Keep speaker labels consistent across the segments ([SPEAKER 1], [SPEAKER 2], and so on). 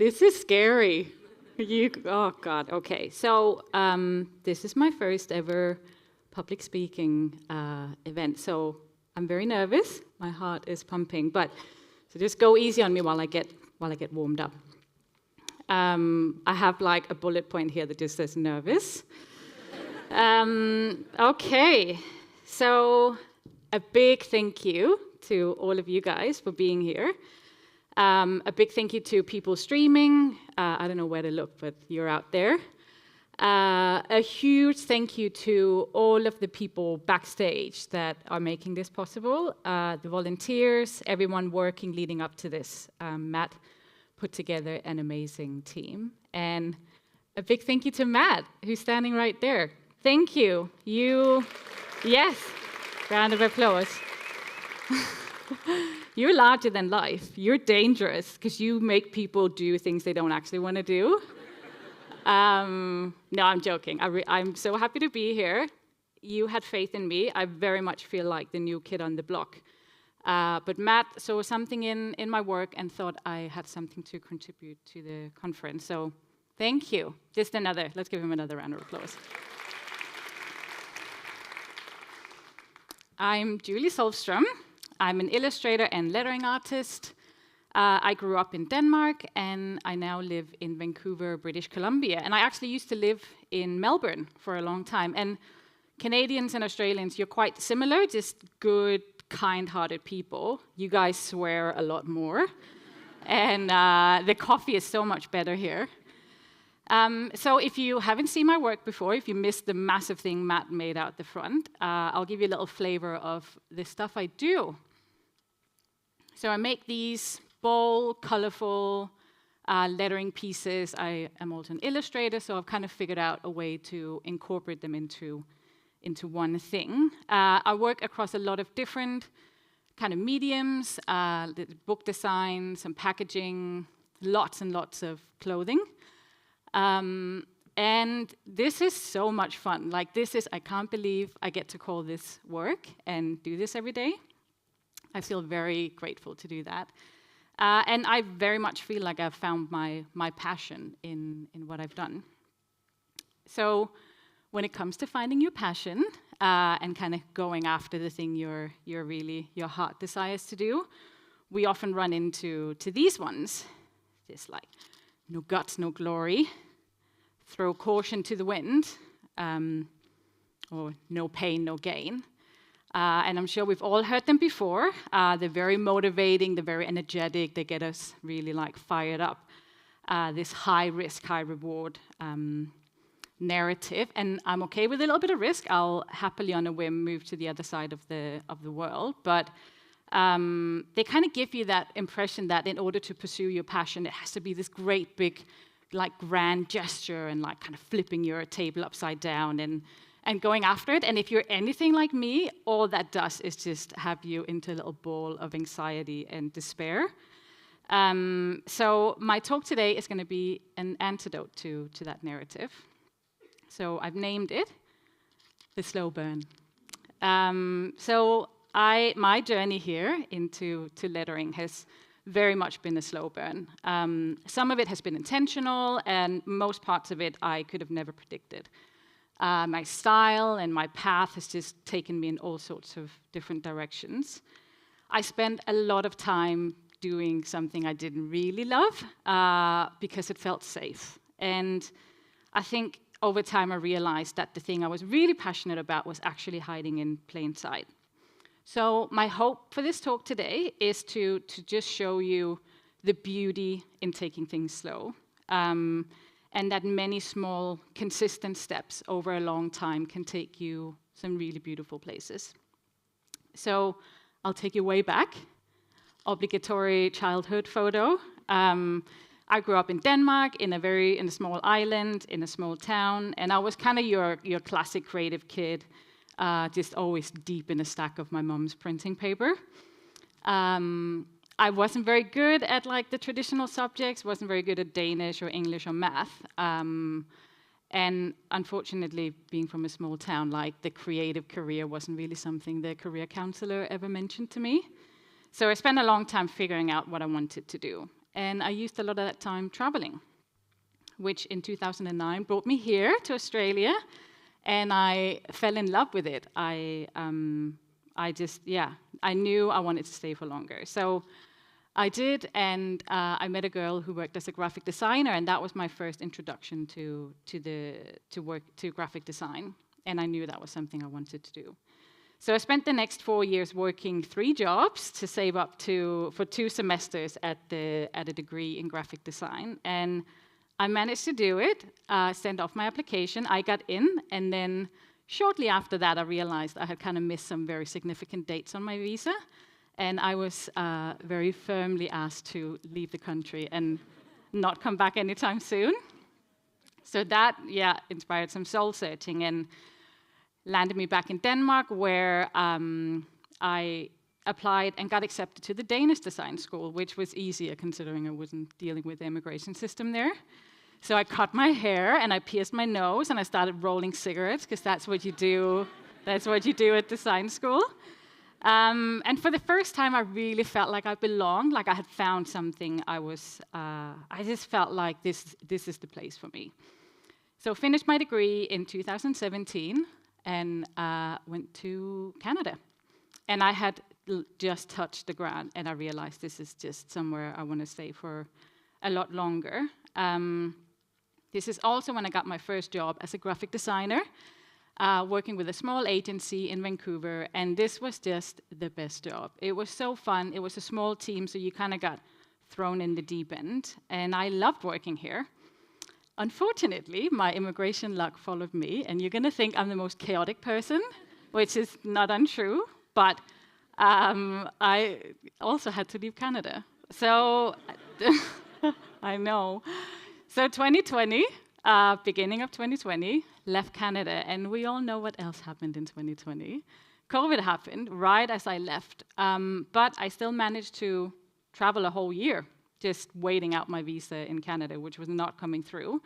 [SPEAKER 1] This is scary. Oh God. Okay. So this is my first ever public speaking event. So I'm very nervous. My heart is pumping. But so just go easy on me while I get warmed up. I have like a bullet point here that just says nervous. Okay. So a big thank you to all of you guys for being here. A big thank you to people streaming. I don't know where to look, but you're out there. A huge thank you to all of the people backstage that are making this possible. The volunteers, everyone working leading up to this. Matt put together an amazing team. And a big thank you to Matt, who's standing right there. Thank you. Yes, round of applause. You're larger than life. You're dangerous because you make people do things they don't actually want to do. No, I'm joking. I'm so happy to be here. You had faith in me. I very much feel like the new kid on the block. But Matt saw something in my work and thought I had something to contribute to the conference. So thank you. Let's give him another round of applause. I'm Julie Solvstrom. I'm an illustrator and lettering artist. I grew up in Denmark, and I now live in Vancouver, British Columbia. And I actually used to live in Melbourne for a long time. And Canadians and Australians, you're quite similar, just good, kind-hearted people. You guys swear a lot more. And the coffee is so much better here. So if you haven't seen my work before, if you missed the massive thing Matt made out the front, I'll give you a little flavor of the stuff I do. So I make these bold, colorful lettering pieces. I am also an illustrator, so I've kind of figured out a way to incorporate them into one thing. I work across a lot of different kind of mediums, book design, some packaging, lots and lots of clothing. And this is so much fun. Like I can't believe I get to call this work and do this every day. I feel very grateful to do that. And I very much feel like I've found my passion in what I've done. So when it comes to finding your passion and kind of going after the thing your heart desires to do, we often run into these ones. Just like, no guts, no glory. Throw caution to the wind, or no pain, no gain. And I'm sure we've all heard them before. They're very motivating, they're very energetic, they get us really like fired up. This high risk, high reward narrative. And I'm okay with a little bit of risk. I'll happily on a whim move to the other side of the world. But they kind of give you that impression that in order to pursue your passion, it has to be this great big like grand gesture and like kind of flipping your table upside down and going after it. And if you're anything like me, all that does is just have you into a little ball of anxiety and despair. So my talk today is going to be an antidote to that narrative. So I've named it The Slow Burn. My journey here into lettering has very much been a slow burn. Some of it has been intentional, and most parts of it I could have never predicted. My style and my path has just taken me in all sorts of different directions. I spent a lot of time doing something I didn't really love because it felt safe. And I think over time I realized that the thing I was really passionate about was actually hiding in plain sight. So my hope for this talk today is to just show you the beauty in taking things slow, and that many small, consistent steps over a long time can take you some really beautiful places. So I'll take you way back. Obligatory childhood photo. I grew up in Denmark, in a small island, in a small town, and I was kind of your classic creative kid. Just always deep in a stack of my mom's printing paper. I wasn't very good at like the traditional subjects, wasn't very good at Danish or English or math. And unfortunately, being from a small town, like the creative career wasn't really something the career counselor ever mentioned to me. So I spent a long time figuring out what I wanted to do. and I used a lot of that time traveling, which in 2009 brought me here to Australia, and I fell in love with it. I knew I wanted to stay for longer. So I did, and I met a girl who worked as a graphic designer, and that was my first introduction to graphic design, and I knew that was something I wanted to do. So I spent the next 4 years working 3 jobs to save up for 2 semesters at a degree in graphic design, and I managed to do it, sent off my application, I got in, and then shortly after that I realized I had kind of missed some very significant dates on my visa, and I was very firmly asked to leave the country and not come back anytime soon. So that, inspired some soul searching and landed me back in Denmark, where I applied and got accepted to the Danish design school, which was easier considering I wasn't dealing with the immigration system there. So I cut my hair and I pierced my nose and I started rolling cigarettes, because that's what you do. That's what you do at design school. And for the first time, I really felt like I belonged, like I had found something. I just felt like this is the place for me. So finished my degree in 2017 and went to Canada. And I had just touched the ground, and I realized this is just somewhere I want to stay for a lot longer. This is also when I got my first job as a graphic designer, working with a small agency in Vancouver, and this was just the best job. It was so fun. It was a small team, so you kind of got thrown in the deep end, and I loved working here. Unfortunately, my immigration luck followed me, and you're going to think I'm the most chaotic person, which is not untrue, but I also had to leave Canada. So I know. So 2020, beginning of 2020, left Canada, and we all know what else happened in 2020. COVID happened right as I left, but I still managed to travel a whole year, just waiting out my visa in Canada, which was not coming through.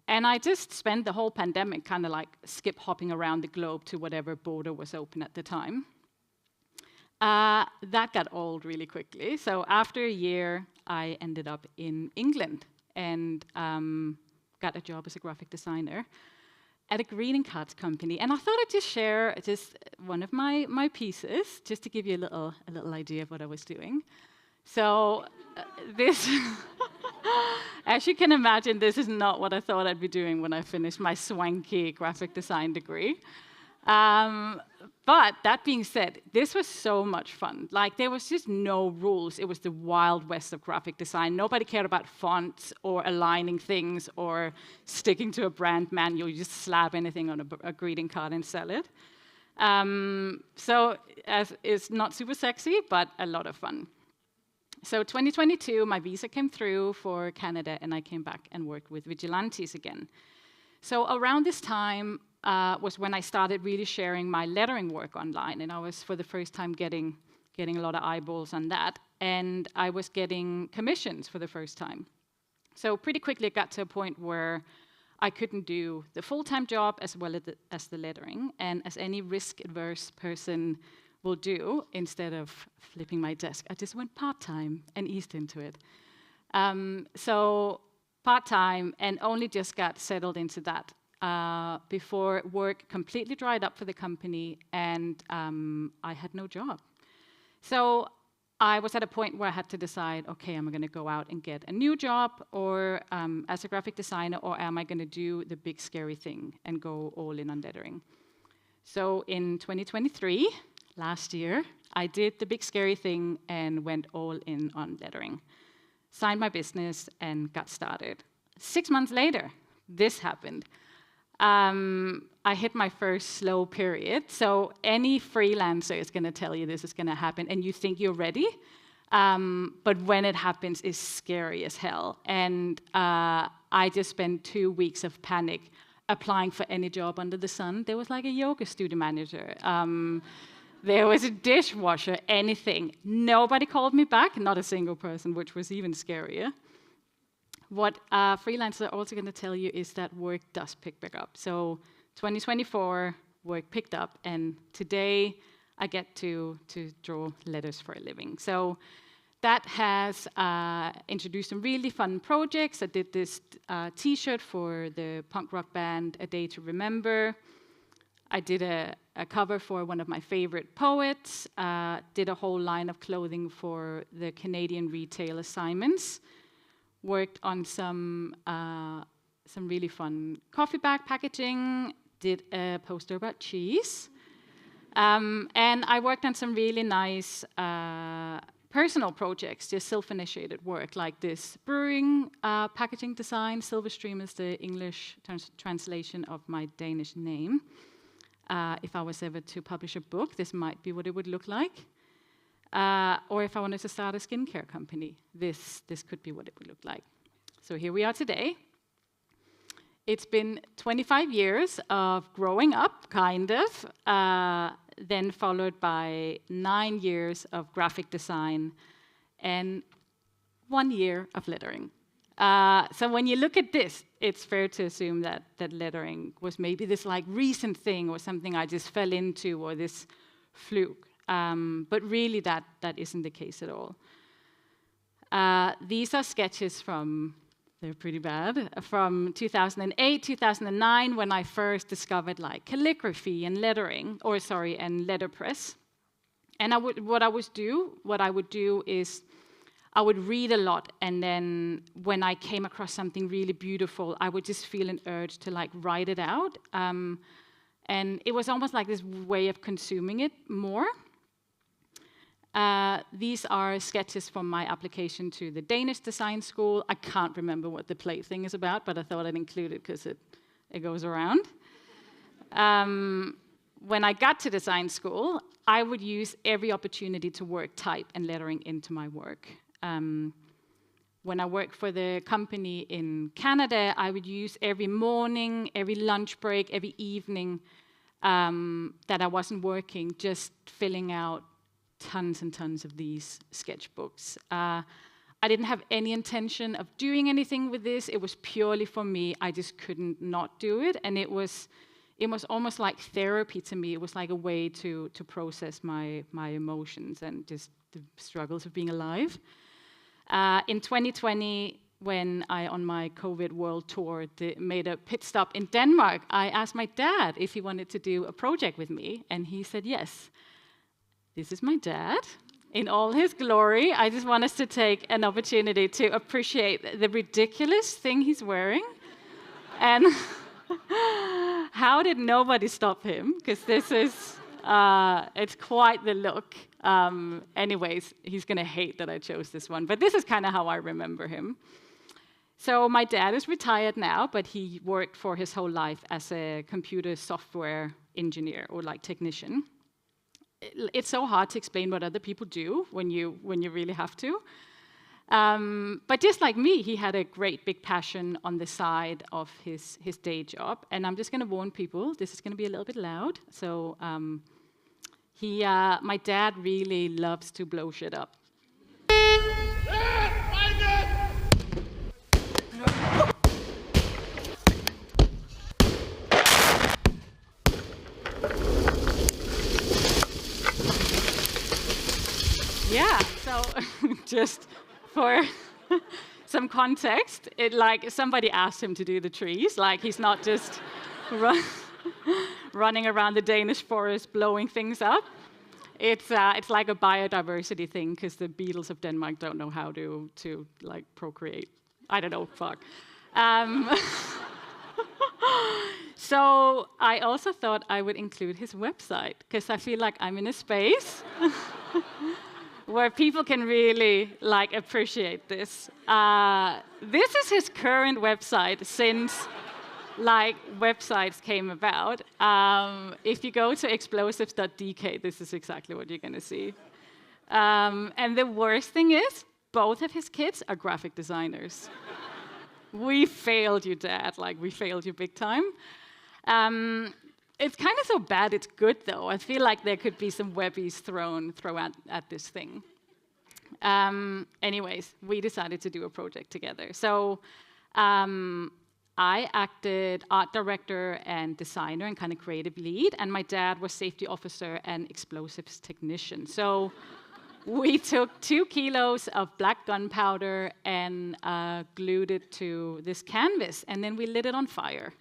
[SPEAKER 1] And I just spent the whole pandemic kind of like skip-hopping around the globe to whatever border was open at the time. That got old really quickly. So after a year, I ended up in England and got a job as a graphic designer at a greeting cards company. And I thought I'd just share just one of my pieces, just to give you a little idea of what I was doing. So this, as you can imagine, this is not what I thought I'd be doing when I finished my swanky graphic design degree. But that being said, this was so much fun. Like, there was just no rules. It was the wild west of graphic design. Nobody cared about fonts or aligning things or sticking to a brand manual. You just slap anything on a greeting card and sell it. So it's not super sexy, but a lot of fun. So 2022, my visa came through for Canada, and I came back and worked with Vigilantes again. So around this time was when I started really sharing my lettering work online, and I was for the first time getting a lot of eyeballs on that, and I was getting commissions for the first time. So pretty quickly it got to a point where I couldn't do the full-time job as well as the lettering, and as any risk-averse person will do, instead of flipping my desk, I just went part-time and eased into it. So part-time, and only just got settled into that before work completely dried up for the company, and I had no job. So I was at a point where I had to decide, okay, am I going to go out and get a new job or as a graphic designer, or am I going to do the big scary thing and go all in on lettering? So in 2023, last year, I did the big scary thing and went all in on lettering. Signed my business and got started. 6 months later, this happened. I hit my first slow period. So any freelancer is going to tell you this is going to happen, and you think you're ready. But when it happens, it's scary as hell. And I just spent 2 weeks of panic applying for any job under the sun. There was like a yoga studio manager. There was a dishwasher, anything. Nobody called me back, not a single person, which was even scarier. What freelancers are also going to tell you is that work does pick back up. So 2024, work picked up, and today I get to draw letters for a living. So that has introduced some really fun projects. I did this T-shirt for the punk rock band A Day to Remember. I did a cover for one of my favorite poets. Did a whole line of clothing for the Canadian retail assignments. Worked on some really fun coffee bag packaging. Did a poster about cheese. And I worked on some really nice personal projects, just self-initiated work, like this brewing packaging design. Silverstream is the English translation of my Danish name. If I was ever to publish a book, this might be what it would look like. Or if I wanted to start a skincare company, this could be what it would look like. So here we are today. It's been 25 years of growing up, kind of, then followed by 9 years of graphic design and 1 year of lettering. So when you look at this, it's fair to assume that lettering was maybe this like recent thing or something I just fell into or this fluke. But really that isn't the case at all. These are sketches from, they're pretty bad, from 2008, 2009, when I first discovered like calligraphy and lettering, and letterpress. And what I would do is I would read a lot, and then when I came across something really beautiful, I would just feel an urge to like write it out. And it was almost like this way of consuming it more. These are sketches from my application to the Danish design school. I can't remember what the plate thing is about, but I thought I'd include it because it goes around. When I got to design school, I would use every opportunity to work type and lettering into my work. When I worked for the company in Canada, I would use every morning, every lunch break, every evening that I wasn't working, just filling out tons and tons of these sketchbooks. I didn't have any intention of doing anything with this. It was purely for me. I just couldn't not do it, and it was almost like therapy to me. It was like a way to process my emotions and just the struggles of being alive. In 2020, when I, on my COVID world tour, made a pit stop in Denmark, I asked my dad if he wanted to do a project with me, and he said yes. This is my dad in all his glory. I just want us to take an opportunity to appreciate the ridiculous thing he's wearing. And how did nobody stop him? Because this is, it's quite the look. Anyways, he's going to hate that I chose this one. But this is kind of how I remember him. So my dad is retired now, but he worked for his whole life as a computer software engineer or like technician. It's so hard to explain what other people do when you really have to. But just like me, he had a great big passion on the side of his day job. And I'm just going to warn people, this is going to be a little bit loud. So my dad really loves to blow shit up. Yeah, so just for some context, like somebody asked him to do the trees. Like he's not just running around the Danish forest blowing things up. It's like a biodiversity thing because the beetles of Denmark don't know how to like procreate. I don't know, fuck. So I also thought I would include his website because I feel like I'm in a space where people can really like appreciate this. This is his current website since like websites came about. If you go to explosives.dk, this is exactly what you're going to see. And the worst thing is, both of his kids are graphic designers. We failed you, Dad. Like, we failed you big time. It's kind of so bad it's good, though. I feel like there could be some webbies thrown at this thing. Anyways, we decided to do a project together. So I acted art director and designer and kind of creative lead, and my dad was safety officer and explosives technician. So we took 2 kilos of black gunpowder and glued it to this canvas, and then we lit it on fire.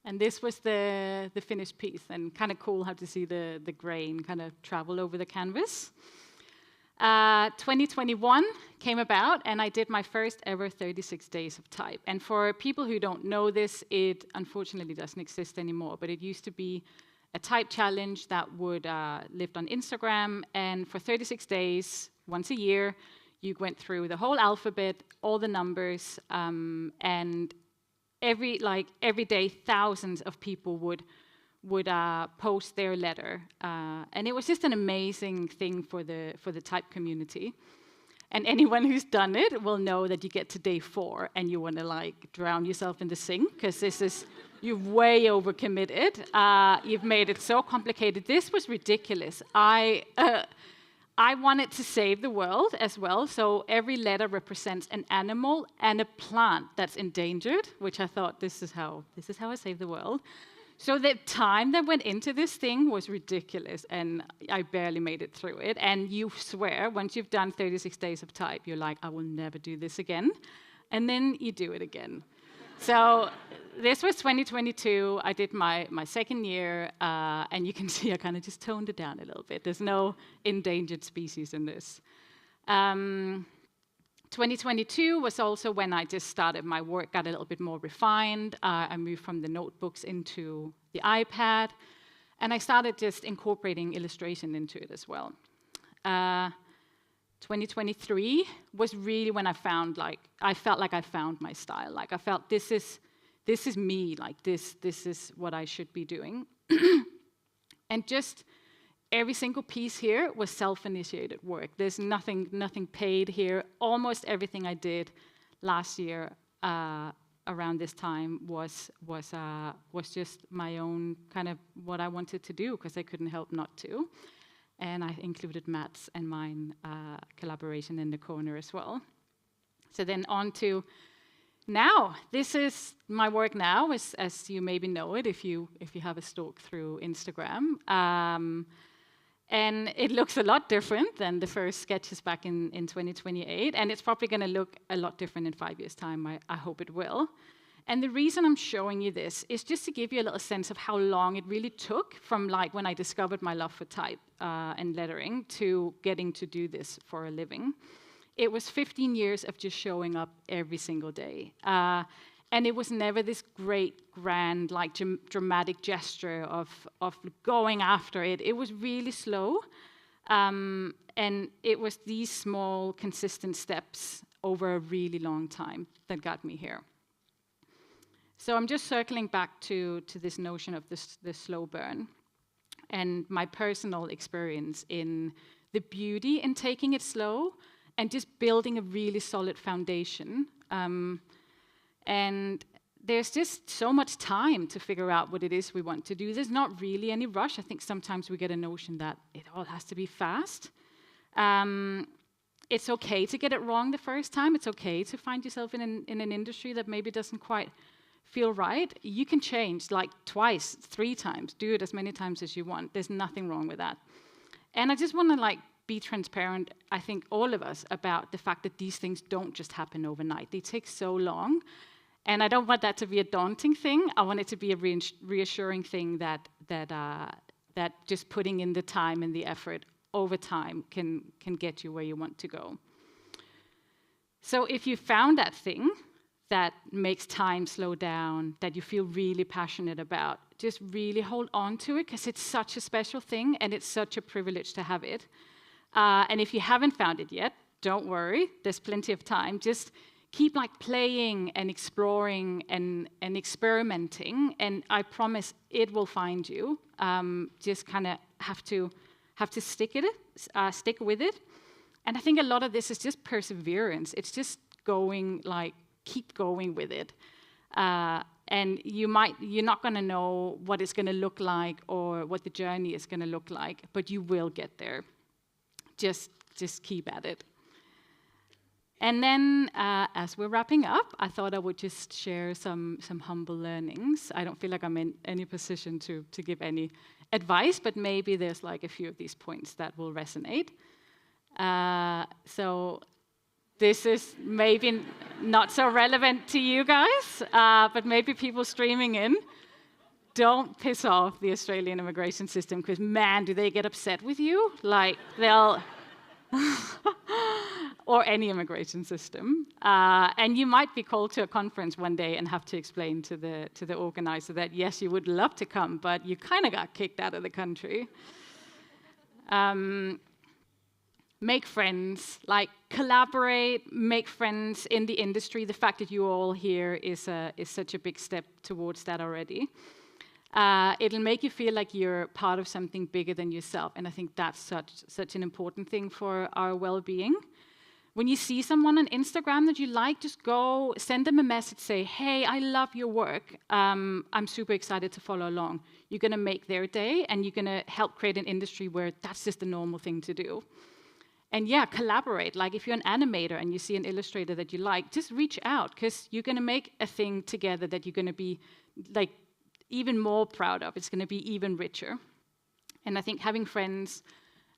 [SPEAKER 1] And this was the finished piece, and kind of cool how to see the grain kind of travel over the canvas. 2021 came about, and I did my first ever 36 days of type. And for people who don't know this, it unfortunately doesn't exist anymore, but it used to be a type challenge that would lived on Instagram, and for 36 days, once a year, you went through the whole alphabet, all the numbers, and every day, thousands of people would post their letter, and it was just an amazing thing for the type community. And anyone who's done it will know that you get to day 4 and you want to like drown yourself in the sink, because you've way overcommitted. You've made it so complicated. This was ridiculous. I wanted to save the world as well, so every letter represents an animal and a plant that's endangered, which I thought, this is how I save the world. So the time that went into this thing was ridiculous, and I barely made it through it. And you swear, once you've done 36 days of type, you're like, I will never do this again. And then you do it again. So this was 2022. I did my second year, and you can see I kind of just toned it down a little bit. There's no endangered species in this. 2022 was also when I just started my work, got a little bit more refined. I moved from the notebooks into the iPad, and I started just incorporating illustration into it as well. 2023 was really when I felt like I found my style. Like I felt this is me. Like this is what I should be doing. And just every single piece here was self-initiated work. There's nothing paid here. Almost everything I did last year around this time was just my own kind of what I wanted to do, because I couldn't help not to. And I included Matt's and mine collaboration in the corner as well. So then on to now. This is my work now, as you maybe know it if you have a stalk through Instagram. And it looks a lot different than the first sketches back in 2028, and it's probably going to look a lot different in 5 years' time. I hope it will. And the reason I'm showing you this is just to give you a little sense of how long it really took from like when I discovered my love for type and lettering to getting to do this for a living. It was 15 years of just showing up every single day. And it was never this great, grand, like dramatic gesture of going after it. It was really slow. And it was these small, consistent steps over a really long time that got me here. So I'm just circling back to this notion of the slow burn and my personal experience in the beauty in taking it slow and just building a really solid foundation. And there's just so much time to figure out what it is we want to do. There's not really any rush. I think sometimes we get a notion that it all has to be fast. It's okay to get it wrong the first time. It's okay to find yourself in an industry that maybe doesn't quite feel right. You can change like twice, 3 times. Do it as many times as you want. There's nothing wrong with that. And I just want to like be transparent, I think all of us, about the fact that these things don't just happen overnight. They take so long. And I don't want that to be a daunting thing. I want it to be a reassuring thing that just putting in the time and the effort over time can get you where you want to go. So if you found that thing that makes time slow down, that you feel really passionate about, just really hold on to it, because it's such a special thing and it's such a privilege to have it. And if you haven't found it yet, don't worry, there's plenty of time. Just keep like playing and exploring and experimenting, and I promise it will find you. Just kind of have to stick with it. And I think a lot of this is just perseverance. It's just keep going with it. And you're not going to know what it's going to look like or what the journey is going to look like, but you will get there. Just just keep at it. And then, as we're wrapping up, I thought I would just share some humble learnings. I don't feel like I'm in any position to give any advice, but maybe there's like a few of these points that will resonate. So this is maybe not so relevant to you guys, but maybe people streaming in. Don't piss off the Australian immigration system, because man, do they get upset with you. Like, they'll... or any immigration system. And you might be called to a conference one day and have to explain to the organizer that, yes, you would love to come, but you kind of got kicked out of the country. Make friends, like collaborate, make friends in the industry. The fact that you're all here is such a big step towards that already. It'll make you feel like you're part of something bigger than yourself, and I think that's such an important thing for our well-being. When you see someone on Instagram that you like, just go send them a message, say, hey, I love your work. I'm super excited to follow along. You're going to make their day, and you're going to help create an industry where that's just the normal thing to do. And yeah, collaborate. Like, if you're an animator and you see an illustrator that you like, just reach out, because you're going to make a thing together that you're going to be like even more proud of. It's going to be even richer. And I think having friends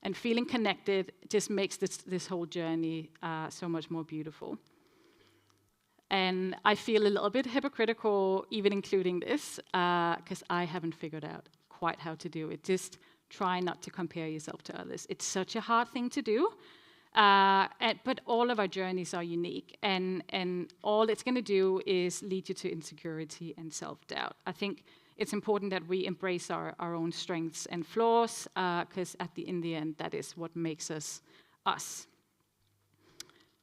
[SPEAKER 1] and feeling connected just makes this whole journey so much more beautiful. And I feel a little bit hypocritical even including this, because I haven't figured out quite how to do it. Just try not to compare yourself to others. It's such a hard thing to do, but all of our journeys are unique, and all it's going to do is lead you to insecurity and self-doubt. I think it's important that we embrace our own strengths and flaws, because in the end, that is what makes us us.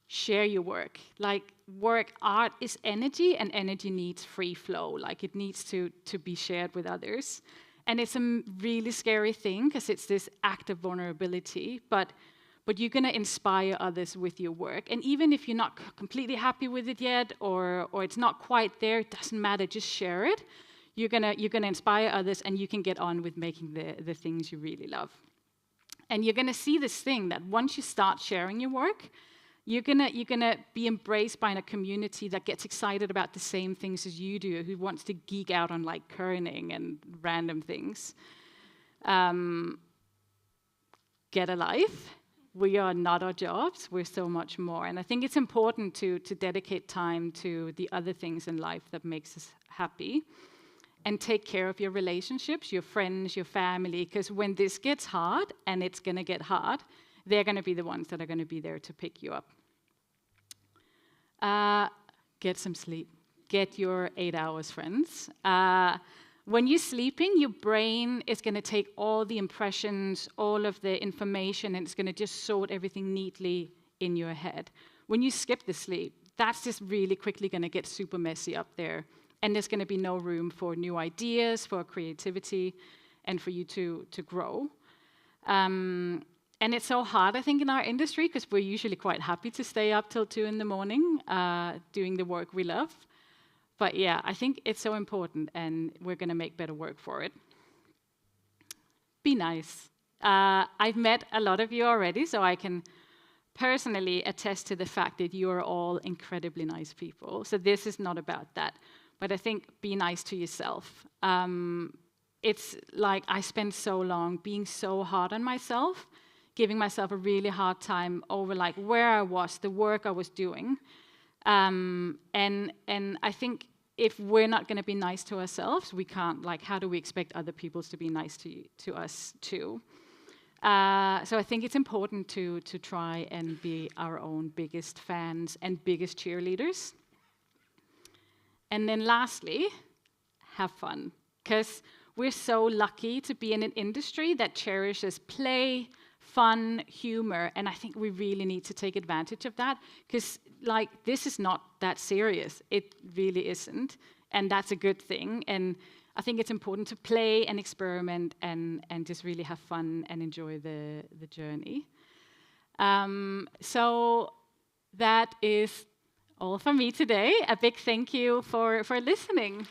[SPEAKER 1] Share your work. Like, art is energy, and energy needs free flow. Like, it needs to be shared with others. And it's a really scary thing, because it's this act of vulnerability, but you're going to inspire others with your work. And even if you're not completely happy with it yet, or it's not quite there, it doesn't matter, just share it. You're gonna inspire others, and you can get on with making the things you really love. And you're gonna see this thing that once you start sharing your work, you're gonna be embraced by a community that gets excited about the same things as you do, who wants to geek out on like kerning and random things. Get a life. We are not our jobs. We're so much more. And I think it's important to dedicate time to the other things in life that makes us happy. And take care of your relationships, your friends, your family, because when this gets hard, and it's going to get hard, they're going to be the ones that are going to be there to pick you up. Get some sleep. Get your 8 hours, friends. When you're sleeping, your brain is going to take all the impressions, all of the information, and it's going to just sort everything neatly in your head. When you skip the sleep, that's just really quickly going to get super messy up there. And there's going to be no room for new ideas, for creativity, and for you to grow. And it's so hard, I think, in our industry, because we're usually quite happy to stay up till 2 in the morning doing the work we love. But yeah, I think it's so important, and we're going to make better work for it. Be nice. I've met a lot of you already, so I can personally attest to the fact that you are all incredibly nice people. So this is not about that. But I think be nice to yourself. It's like I spent so long being so hard on myself, giving myself a really hard time over like where I was, the work I was doing. And I think if we're not going to be nice to ourselves, we can't, like, how do we expect other people to be nice to us too? So I think it's important to try and be our own biggest fans and biggest cheerleaders. And then lastly, have fun, because we're so lucky to be in an industry that cherishes play, fun, humor, and I think we really need to take advantage of that, because like this is not that serious. It really isn't, and that's a good thing. And I think it's important to play and experiment and just really have fun and enjoy the journey. So that is all from me today. A big thank you for listening.